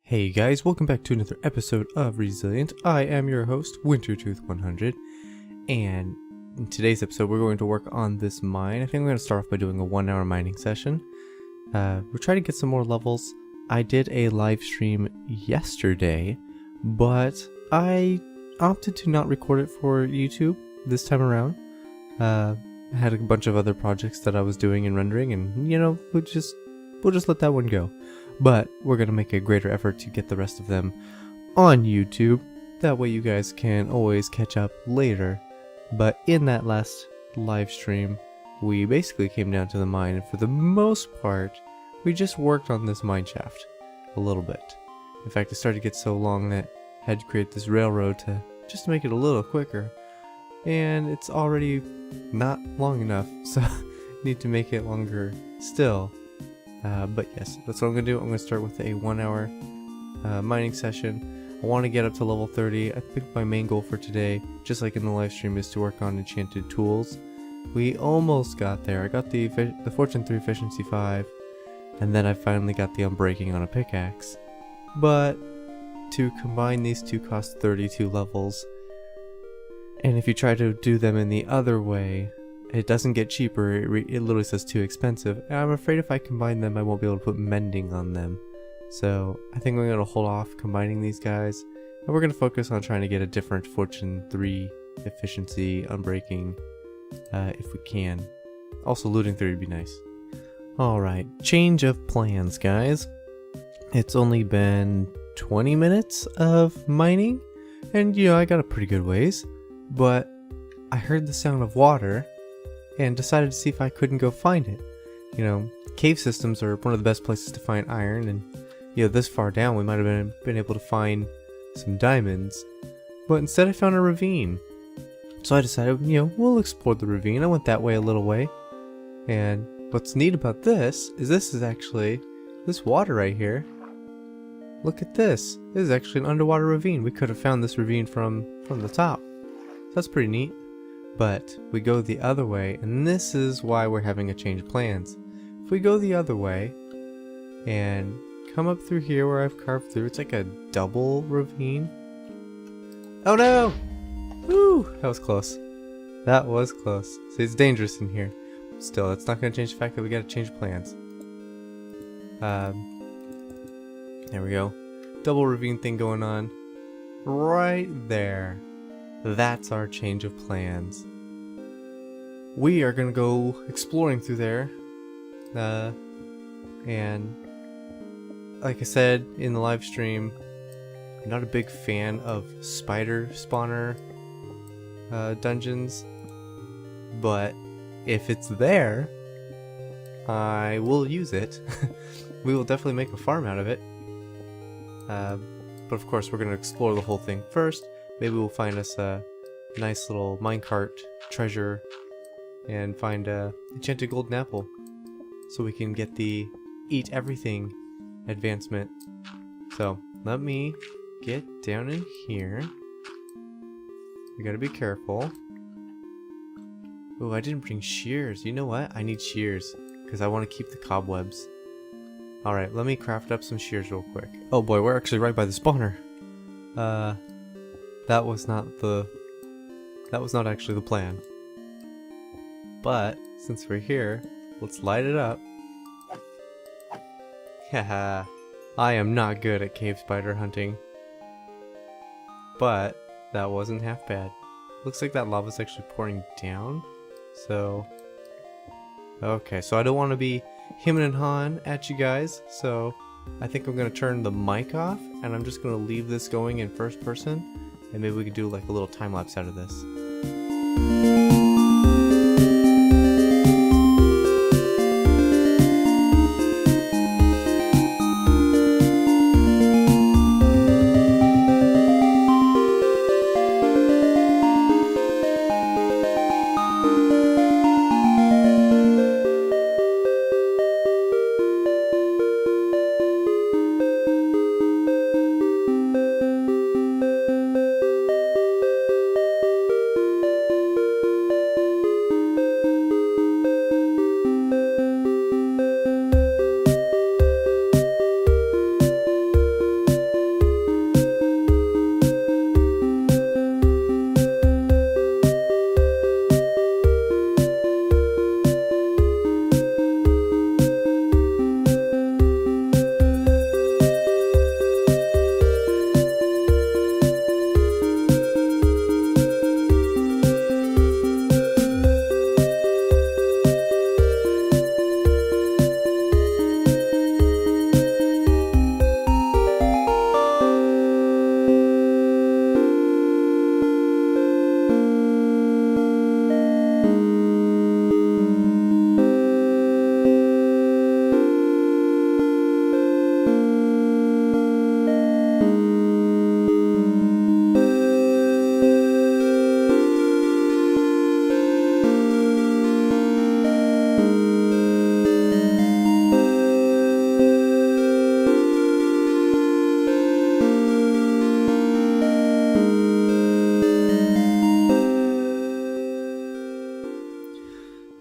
Hey guys, welcome back to another episode of Resilient. I am your host, Wintertooth100, and in today's episode we're going to work on this mine. I think we're going to start off by doing a 1 hour mining session. We're trying to get some more levels. I did a live stream yesterday, but I opted to not record it for YouTube this time around. I had a bunch of other projects that I was doing and rendering, and we'll just let that one go. But we're going to make a greater effort to get the rest of them on YouTube. That way you guys can always catch up later. But in that last live stream, we basically came down to the mine, and for the most part, we just worked on this mine shaft a little bit. In fact, it started to get so long that I had to create this railroad just to make it a little quicker. And it's already not long enough, so I need to make it longer still. But yes, that's what I'm going to do. I'm going to start with a 1 hour mining session. I want to get up to level 30. I think my main goal for today, just like in the live stream, is to work on enchanted tools. We almost got there. I got the Fortune 3 Efficiency 5, and then I finally got the Unbreaking on a pickaxe. But to combine these two costs 32 levels, and if you try to do them in the other way, it doesn't get cheaper, it literally says too expensive, and I'm afraid if I combine them I won't be able to put mending on them. So I think we're going to hold off combining these guys, and we're going to focus on trying to get a different Fortune 3 efficiency unbreaking if we can. Also looting 3 would be nice. Alright, change of plans guys. It's only been 20 minutes of mining, and I got a pretty good ways, but I heard the sound of water and decided to see if I couldn't go find it. Cave systems are one of the best places to find iron, and this far down we might have been able to find some diamonds, but instead I found a ravine. So I decided, we'll explore the ravine. I went that way a little way, and what's neat about this is actually this water right here. Look at this. This is actually an underwater ravine. We could have found this ravine from the top. So that's pretty neat. But we go the other way, and this is why we're having a change of plans. If we go the other way and come up through here where I've carved through, it's like a double ravine. Oh no! Woo! That was close. That was close. See, it's dangerous in here. Still, that's not going to change the fact that we got to change plans. There we go. Double ravine thing going on. Right there. That's our change of plans. We are gonna go exploring through there, and like I said in the live stream, I'm not a big fan of spider spawner dungeons, but if it's there, I will use it. We will definitely make a farm out of it, but of course we're gonna explore the whole thing first. Maybe we'll find us a nice little minecart treasure and find a enchanted golden apple so we can get the eat everything advancement. So let me get down in here. We gotta be careful. Oh, I didn't bring shears. You know what? I need shears because I want to keep the cobwebs. Alright, let me craft up some shears real quick. Oh boy, we're actually right by the spawner. That was not actually the plan. But since we're here, let's light it up. Haha, I am not good at cave spider hunting, but that wasn't half bad. Looks like that lava's actually pouring down. So okay, so I don't want to be hemming and hawing at you guys, so I think I'm gonna turn the mic off, and I'm just gonna leave this going in first person. And maybe we could do like a little time lapse out of this.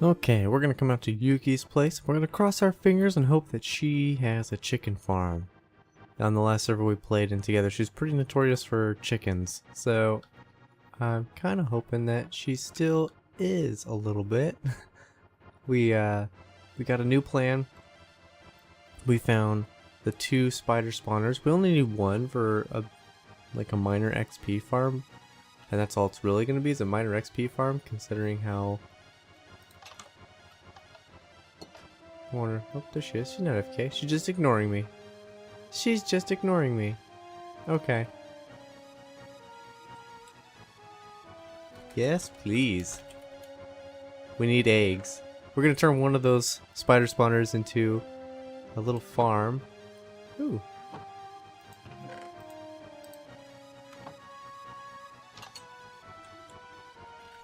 Okay, we're gonna come out to Yuki's place. We're gonna cross our fingers and hope that she has a chicken farm. On the last server we played in together, she's pretty notorious for chickens. So I'm kind of hoping that she still is a little bit. we got a new plan. We found the 2 spider spawners. We only need 1 for a minor XP farm, and that's all it's really going to be, is a minor XP farm, considering how... Oh, there she is. She's not FK. She's just ignoring me. She's just ignoring me. Okay. Yes, please. We need eggs. We're going to turn one of those spider spawners into a little farm. Ooh.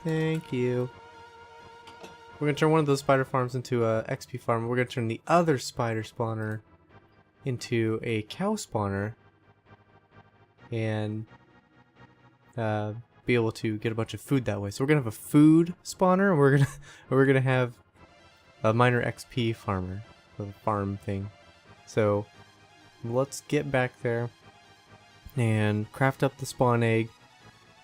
Thank you. We're going to turn one of those spider farms into a XP farm. We're going to turn the other spider spawner into a cow spawner. And be able to get a bunch of food that way. So we're going to have a food spawner, and we're going to have a minor XP farmer. The farm thing. So let's get back there and craft up the spawn egg,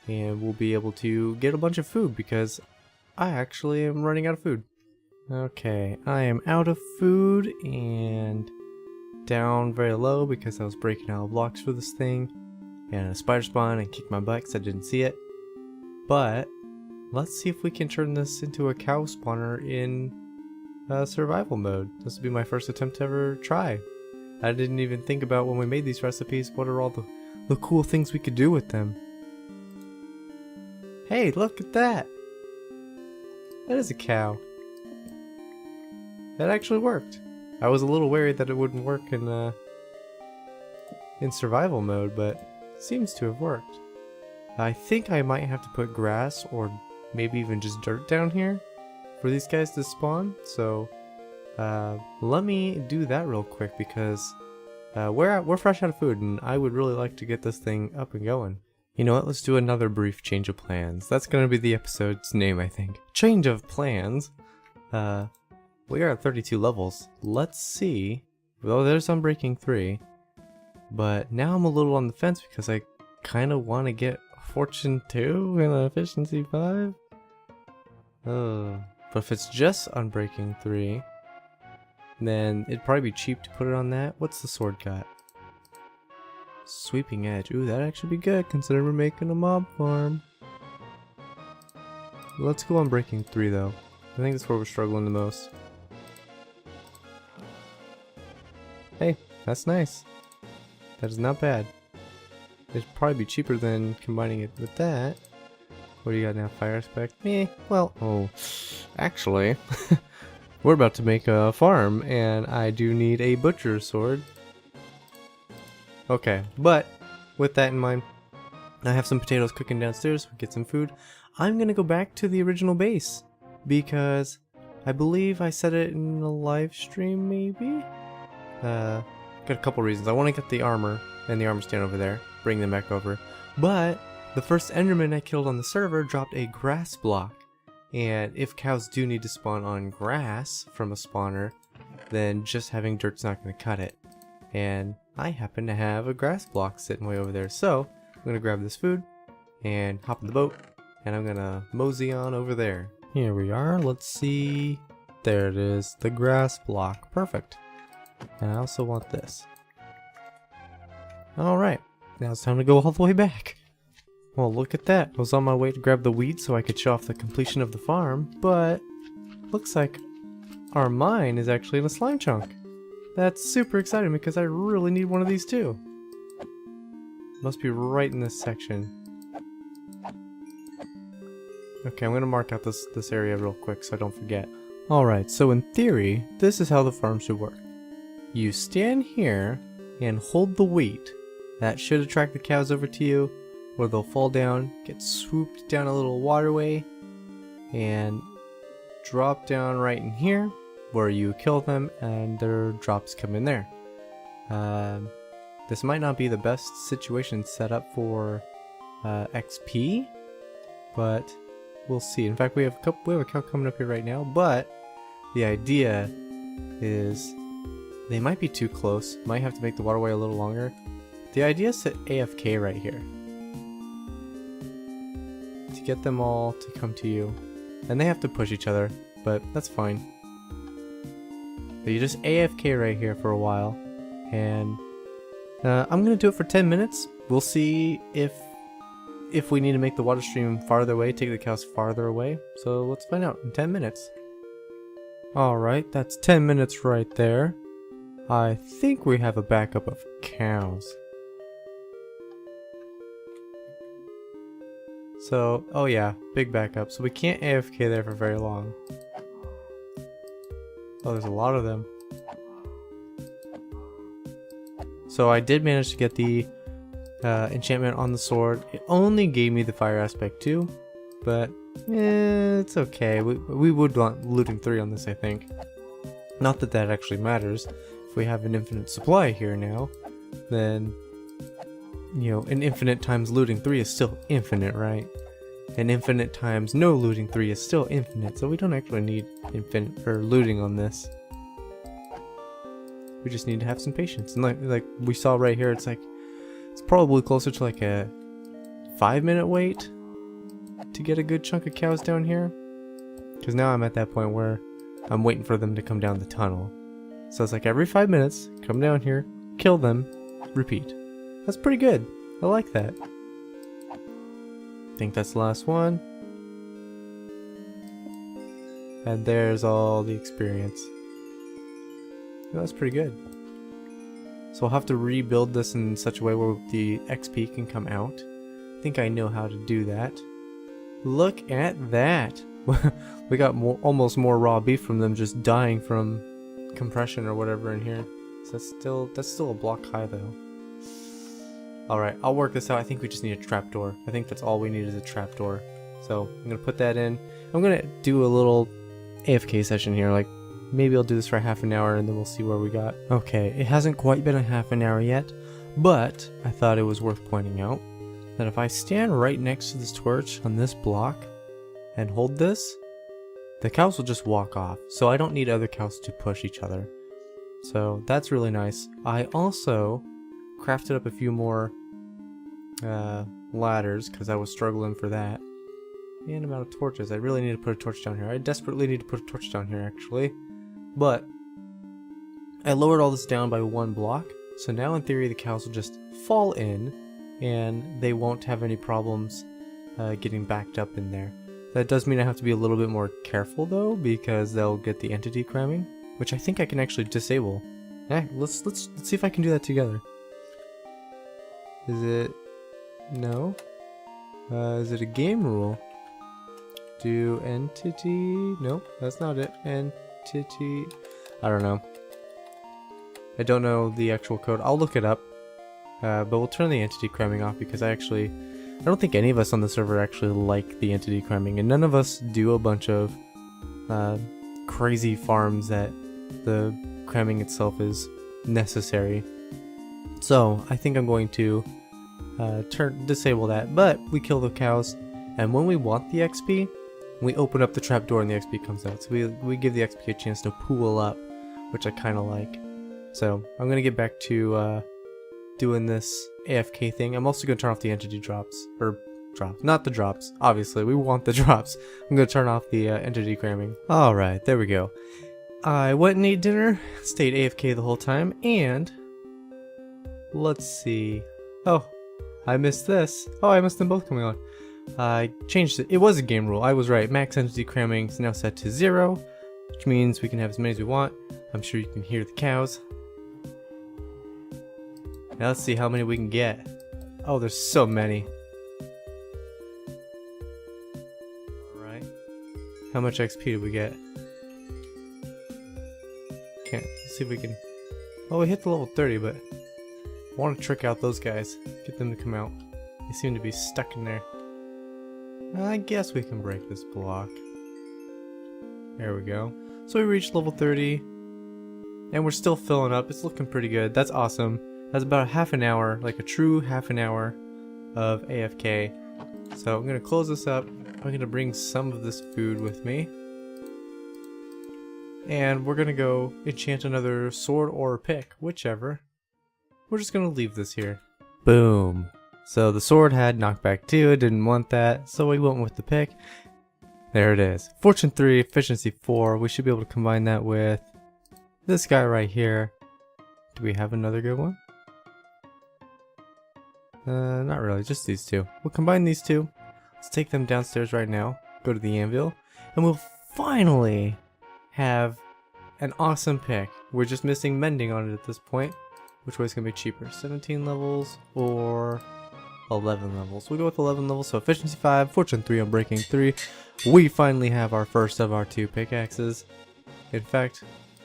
and we'll be able to get a bunch of food because I actually am running out of food. Okay, I am out of food and down very low because I was breaking out blocks for this thing, and a spider spawn and kicked my butt because I didn't see it. But let's see if we can turn this into a cow spawner in survival mode. This will be my first attempt to ever try. I didn't even think about when we made these recipes, what are all the cool things we could do with them. Hey, look at that! That is a cow. That actually worked. I was a little worried that it wouldn't work in survival mode, but it seems to have worked. I think I might have to put grass or maybe even just dirt down here for these guys to spawn, so let me do that real quick because we're fresh out of food and I would really like to get this thing up and going. You know what, let's do another brief change of plans. That's going to be the episode's name, I think. Change of plans. We are at 32 levels. Let's see. Well, there's Unbreaking 3, but now I'm a little on the fence because I kind of want to get Fortune 2 and Efficiency 5. But if it's just Unbreaking 3, then it'd probably be cheap to put it on that. What's the sword got? Sweeping Edge. Ooh, that'd actually be good considering we're making a mob farm. Let's go Unbreaking 3 though. I think that's where we're struggling the most. Hey, that's nice. That is not bad. It'd probably be cheaper than combining it with that. What do you got now? Fire spec? Well, actually, we're about to make a farm, and I do need a butcher sword. Okay, but with that in mind, I have some potatoes cooking downstairs. We'll get some food. I'm gonna go back to the original base because I believe I said it in a live stream, maybe. Got a couple reasons. I want to get the armor and the armor stand over there, bring them back over, but the first Enderman I killed on the server dropped a grass block, and if cows do need to spawn on grass from a spawner, then just having dirt's not going to cut it. And I happen to have a grass block sitting way over there, so I'm going to grab this food and hop in the boat, and I'm going to mosey on over there. Here we are, let's see. There it is, the grass block. Perfect. And I also want this. Alright, now it's time to go all the way back. Well, look at that. I was on my way to grab the wheat so I could show off the completion of the farm, but looks like our mine is actually in a slime chunk. That's super exciting because I really need one of these too. Must be right in this section. Okay, I'm gonna mark out this area real quick so I don't forget. Alright, so in theory, this is how the farm should work. You stand here and hold the wheat. That should attract the cows over to you, where they'll fall down, get swooped down a little waterway, and drop down right in here, where you kill them and their drops come in there. This might not be the best situation set up for XP, but we'll see. In fact, we have a cow coming up here right now, but the idea is they might be too close. Might have to make the waterway a little longer. The idea is to AFK right here. To get them all to come to you. And they have to push each other, but that's fine. But you just AFK right here for a while. And I'm going to do it for 10 minutes. We'll see if we need to make the water stream farther away, take the cows farther away. So let's find out in 10 minutes. Alright, that's 10 minutes right there. I think we have a backup of cows. So, oh yeah, big backup. So we can't AFK there for very long. Oh, there's a lot of them. So I did manage to get the enchantment on the sword. It only gave me the fire aspect too, but it's okay. We would want looting 3 on this, I think. Not that that actually matters. If we have an infinite supply here now, then, you know, an infinite times looting 3 is still infinite, right? And infinite times no looting 3 is still infinite, so we don't actually need infinite or looting on this. We just need to have some patience. And like we saw right here, it's like it's probably closer to like a 5-minute wait to get a good chunk of cows down here. Because now I'm at that point where I'm waiting for them to come down the tunnel. So it's like every 5 minutes, come down here, kill them, repeat. That's pretty good. I like that. I think that's the last one. And there's all the experience. That's pretty good. So I'll have to rebuild this in such a way where the XP can come out. I think I know how to do that. Look at that! We got almost more raw beef from them just dying from compression or whatever in here. So that's still a block high though. Alright, I'll work this out. I think we just need a trapdoor. I think that's all we need is a trapdoor. So I'm gonna put that in. I'm gonna do a little AFK session here, like maybe I'll do this for half an hour and then we'll see where we got. Okay, it hasn't quite been a half an hour yet, but I thought it was worth pointing out that if I stand right next to this torch on this block and hold this, the cows will just walk off. So I don't need other cows to push each other. So that's really nice. I also crafted up a few more ladders because I was struggling for that. And amount of torches. I really need to put a torch down here. I desperately need to put a torch down here actually. But I lowered all this down by 1 block, so now in theory the cows will just fall in and they won't have any problems getting backed up in there. That does mean I have to be a little bit more careful though, because they'll get the entity cramming, which I think I can actually disable. Let's see if I can do that together. Is it... no? Is it a game rule? Do entity... nope, that's not it. Entity... I don't know. I don't know the actual code. I'll look it up. But we'll turn the entity cramming off because I don't think any of us on the server actually like the entity cramming, and none of us do a bunch of crazy farms that the cramming itself is necessary. So I think I'm going to disable that, but we kill the cows, and when we want the XP, we open up the trapdoor and the XP comes out. So we give the XP a chance to pool up, which I kind of like. So I'm going to get back to doing this AFK thing. I'm also going to turn off the entity drops. Or drops. Not the drops. Obviously, we want the drops. I'm going to turn off the entity cramming. Alright, there we go. I went and ate dinner, stayed AFK the whole time, and... let's see... oh, I missed this. Oh, I missed them both coming on. I changed it. It was a game rule. I was right. Max entity cramming is now set to 0, which means we can have as many as we want. I'm sure you can hear the cows. Now let's see how many we can get. Oh, there's so many. Alright. How much XP did we get? Let's see if we can... well, we hit the level 30, but I want to trick out those guys. Get them to come out. They seem to be stuck in there. I guess we can break this block. There we go. So we reached level 30. And we're still filling up. It's looking pretty good. That's awesome. That's about a half an hour, like a true half an hour of AFK. So I'm going to close this up. I'm going to bring some of this food with me. And we're going to go enchant another sword or pick, whichever. We're just going to leave this here. Boom. So the sword had knockback 2, didn't want that, so we went with the pick. There it is. Fortune 3, efficiency 4. We should be able to combine that with this guy right here. Do we have another good one? Not really, just these two. We'll combine these two. Let's take them downstairs right now. Go to the anvil. And we'll finally have an awesome pick. We're just missing mending on it at this point. Which way is going to be cheaper? 17 levels or 11 levels? We'll go with 11 levels. So efficiency 5, fortune 3, unbreaking 3. We finally have our first of our 2 pickaxes. In fact,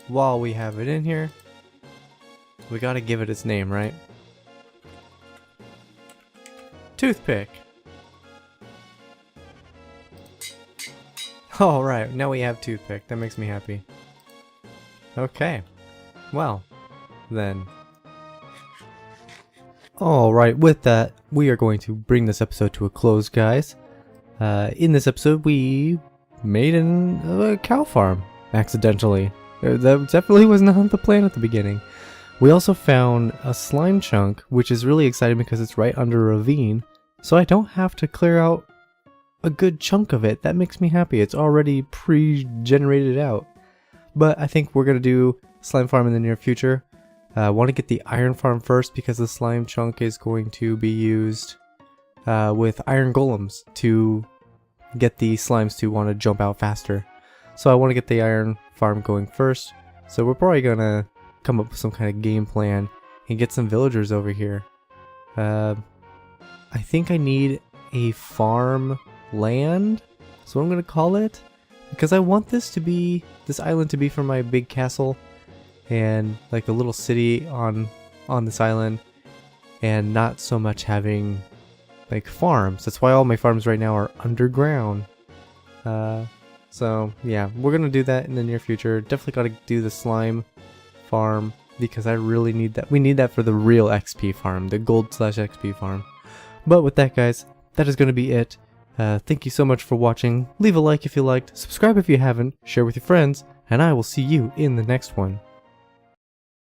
while we have it in here, we got to give it its name, right? Toothpick. Alright, now we have toothpick. That makes me happy. Okay. Well, then. Alright, with that, we are going to bring this episode to a close, guys. In this episode, we made a cow farm, accidentally. That definitely was not the plan at the beginning. We also found a slime chunk, which is really exciting because it's right under a ravine, so I don't have to clear out a good chunk of it. That makes me happy. It's already pre-generated out. But I think we're going to do slime farm in the near future. I want to get the iron farm first because the slime chunk is going to be used with iron golems to get the slimes to want to jump out faster. So I want to get the iron farm going first. So we're probably going to come up with some kind of game plan and get some villagers over here. I think I need a farm land. That's what I'm going to call it. Because I want this island to be for my big castle. And like a little city on this island, and not so much having like farms. That's why all my farms right now are underground. So yeah, we're gonna do that in the near future. Definitely gotta do the slime farm because I really need that. We need that for the real XP farm, the gold/XP farm. But with that, guys, that is gonna be it. Thank you so much for watching. Leave a like if you liked, subscribe if you haven't, share with your friends, and I will see you in the next one.